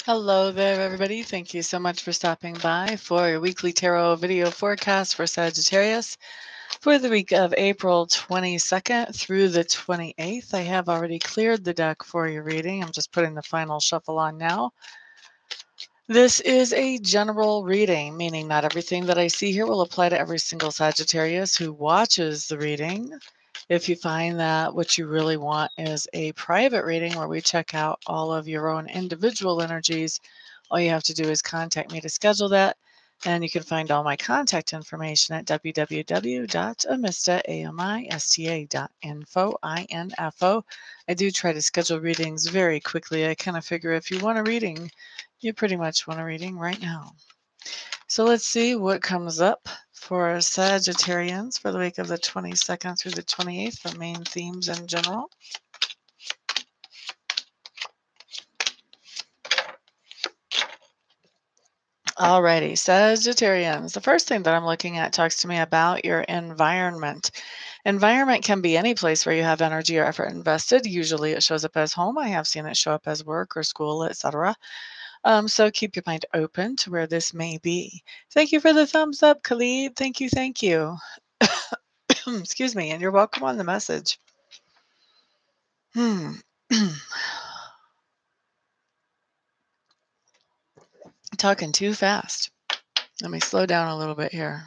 Hello there, everybody. Thank you so much for stopping by for your weekly tarot video forecast for Sagittarius for the week of April 22nd through the 28th. I have already cleared the deck for your reading. I'm just putting the final shuffle on now. This is a general reading, meaning not everything that I see here will apply to every single Sagittarius who watches the reading. If you find that what you really want is a private reading where we check out all of your own individual energies, all you have to do is contact me to schedule that. And you can find all my contact information at www.amista.info. I do try to schedule readings very quickly. I kind of figure if you want a reading, you pretty much want a reading right now. So let's see what comes up for Sagittarians for the week of the 22nd through the 28th, the main themes in general. Alrighty, Sagittarians. The first thing that I'm looking at talks to me about your environment. Environment can be any place where you have energy or effort invested. Usually it shows up as home. I have seen it show up as work or school, etc. So keep your mind open to where this may be. Thank you for the thumbs up, Khalid. Thank you, thank you. Excuse me, and you're welcome on the message. Talking too fast. Let me slow down a little bit here.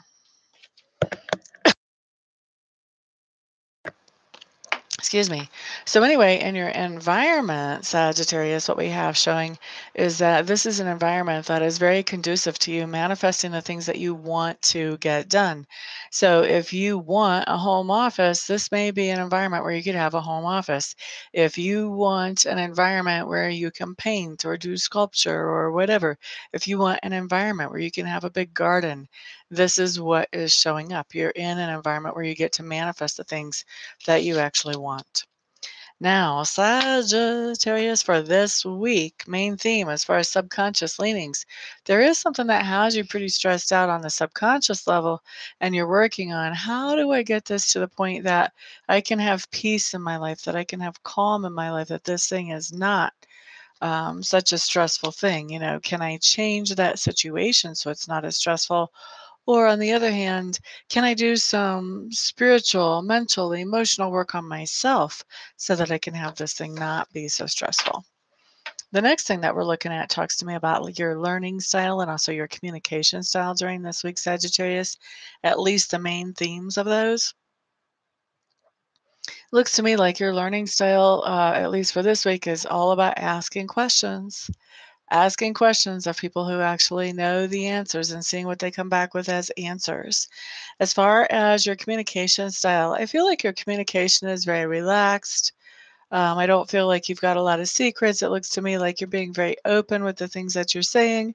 Excuse me. So anyway, in your environment, Sagittarius, what we have showing is that this is an environment that is very conducive to you manifesting the things that you want to get done. So if you want a home office, this may be an environment where you could have a home office. If you want an environment where you can paint or do sculpture or whatever, if you want an environment where you can have a big garden, this is what is showing up. You're in an environment where you get to manifest the things that you actually want. Now, Sagittarius, for this week, main theme as far as subconscious leanings, there is something that has you pretty stressed out on the subconscious level, and you're working on how do I get this to the point that I can have peace in my life, that I can have calm in my life, that this thing is not such a stressful thing. You know, can I change that situation so it's not as stressful? Or on the other hand, can I do some spiritual, mental, emotional work on myself so that I can have this thing not be so stressful? The next thing that we're looking at talks to me about your learning style and also your communication style during this week, Sagittarius, at least the main themes of those. Looks to me like your learning style, at least for this week, is all about asking questions. Asking questions of people who actually know the answers and seeing what they come back with as answers. As far as your communication style, I feel like your communication is very relaxed. I don't feel like you've got a lot of secrets. It looks to me like you're being very open with the things that you're saying.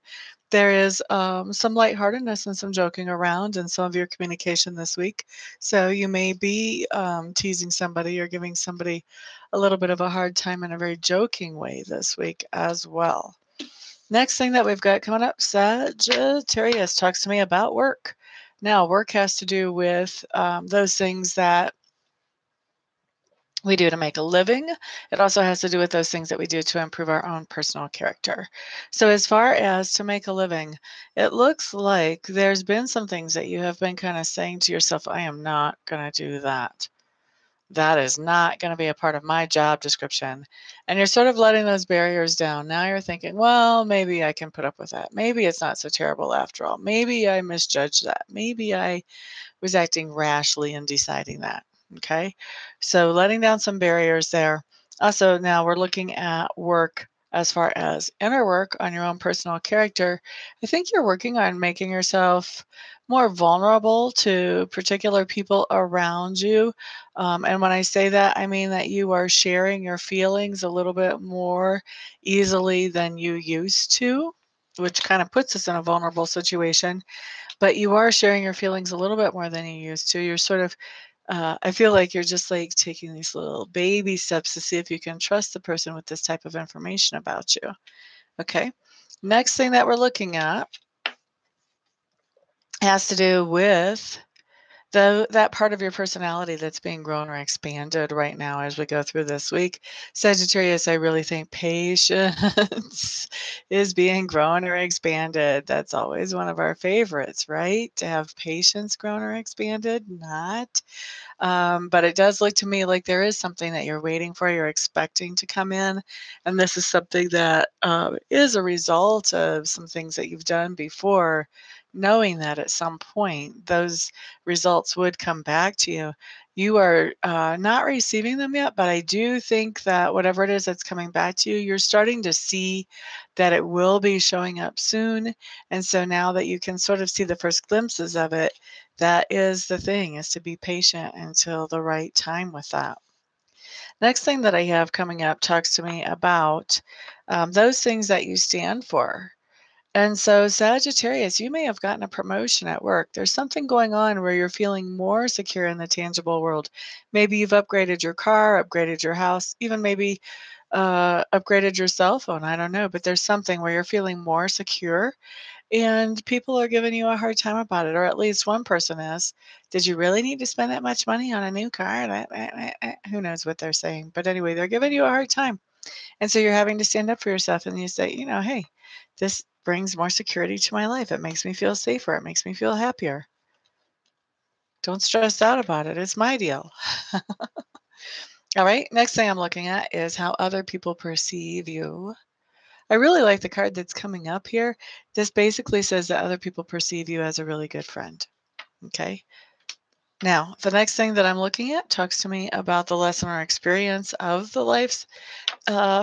There is some lightheartedness and some joking around in some of your communication this week. So you may be teasing somebody or giving somebody a little bit of a hard time in a very joking way this week as well. Next thing that we've got coming up, Sagittarius talks to me about work. Now, work has to do with those things that we do to make a living. It also has to do with those things that we do to improve our own personal character. So as far as to make a living, it looks like there's been some things that you have been kind of saying to yourself, I am not going to do that. That is not going to be a part of my job description. And you're sort of letting those barriers down. Now you're thinking, well, maybe I can put up with that. Maybe it's not so terrible after all. Maybe I misjudged that. Maybe I was acting rashly in deciding that. Okay. So letting down some barriers there. Also, now we're looking at work as far as inner work on your own personal character. I think you're working on making yourself more vulnerable to particular people around you. And when I say that, I mean that you are sharing your feelings a little bit more easily than you used to, which kind of puts us in a vulnerable situation. But you are sharing your feelings a little bit more than you used to. You're sort of, I feel like you're just like taking these little baby steps to see if you can trust the person with this type of information about you. Okay. Next thing that we're looking at has to do with Though that part of your personality that's being grown or expanded right now as we go through this week, Sagittarius, I really think patience is being grown or expanded. That's always one of our favorites, right? To have patience grown or expanded, not. But it does look to me like there is something that you're waiting for, you're expecting to come in. And this is something that is a result of some things that you've done before, knowing that at some point those results would come back to you. You are not receiving them yet, but I do think that whatever it is that's coming back to you, you're starting to see that it will be showing up soon. And so now that you can sort of see the first glimpses of it, that is the thing, is to be patient until the right time with that. Next thing that I have coming up talks to me about those things that you stand for. And so, Sagittarius, you may have gotten a promotion at work. There's something going on where you're feeling more secure in the tangible world. Maybe you've upgraded your car, upgraded your house, even maybe upgraded your cell phone. I don't know, but there's something where you're feeling more secure and people are giving you a hard time about it, or at least one person is. Did you really need to spend that much money on a new car? Who knows what they're saying? But anyway, they're giving you a hard time. And so you're having to stand up for yourself and you say, hey, this brings more security to my life. It makes me feel safer. It makes me feel happier. Don't stress out about it. It's my deal. All right. Next thing I'm looking at is how other people perceive you. I really like the card that's coming up here. This basically says that other people perceive you as a really good friend. Okay. Now, the next thing that I'm looking at talks to me about the lesson or experience of the lives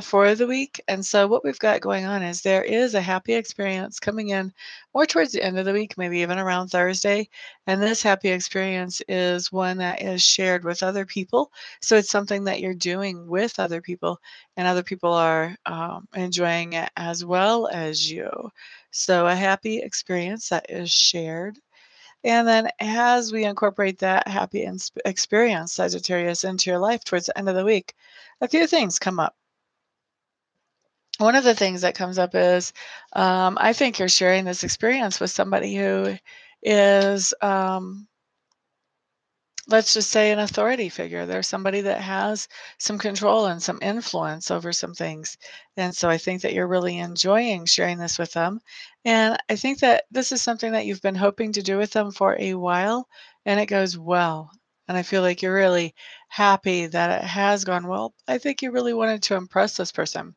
for the week. And so what we've got going on is there is a happy experience coming in more towards the end of the week, maybe even around Thursday. And this happy experience is one that is shared with other people. So it's something that you're doing with other people, and other people are enjoying it as well as you. So a happy experience that is shared. And then as we incorporate that happy experience, Sagittarius, into your life towards the end of the week, a few things come up. One of the things that comes up is I think you're sharing this experience with somebody who is, let's just say, an authority figure. There's somebody that has some control and some influence over some things. And so I think that you're really enjoying sharing this with them. And I think that this is something that you've been hoping to do with them for a while, and it goes well. And I feel like you're really happy that it has gone well. I think you really wanted to impress this person.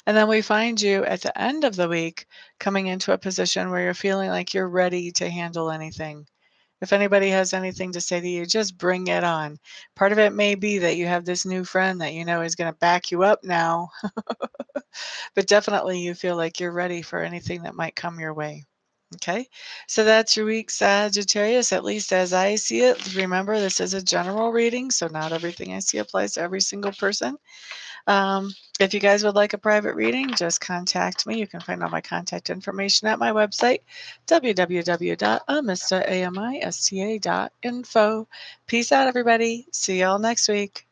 And then we find you at the end of the week coming into a position where you're feeling like you're ready to handle anything. If anybody has anything to say to you, just bring it on. Part of it may be that you have this new friend that you know is going to back you up now, but definitely you feel like you're ready for anything that might come your way. Okay, so that's your week, Sagittarius, at least as I see it. Remember, this is a general reading, so not everything I see applies to every single person. If you guys would like a private reading, just contact me. You can find all my contact information at my website, www.amista.info. Peace out, everybody. See y'all next week.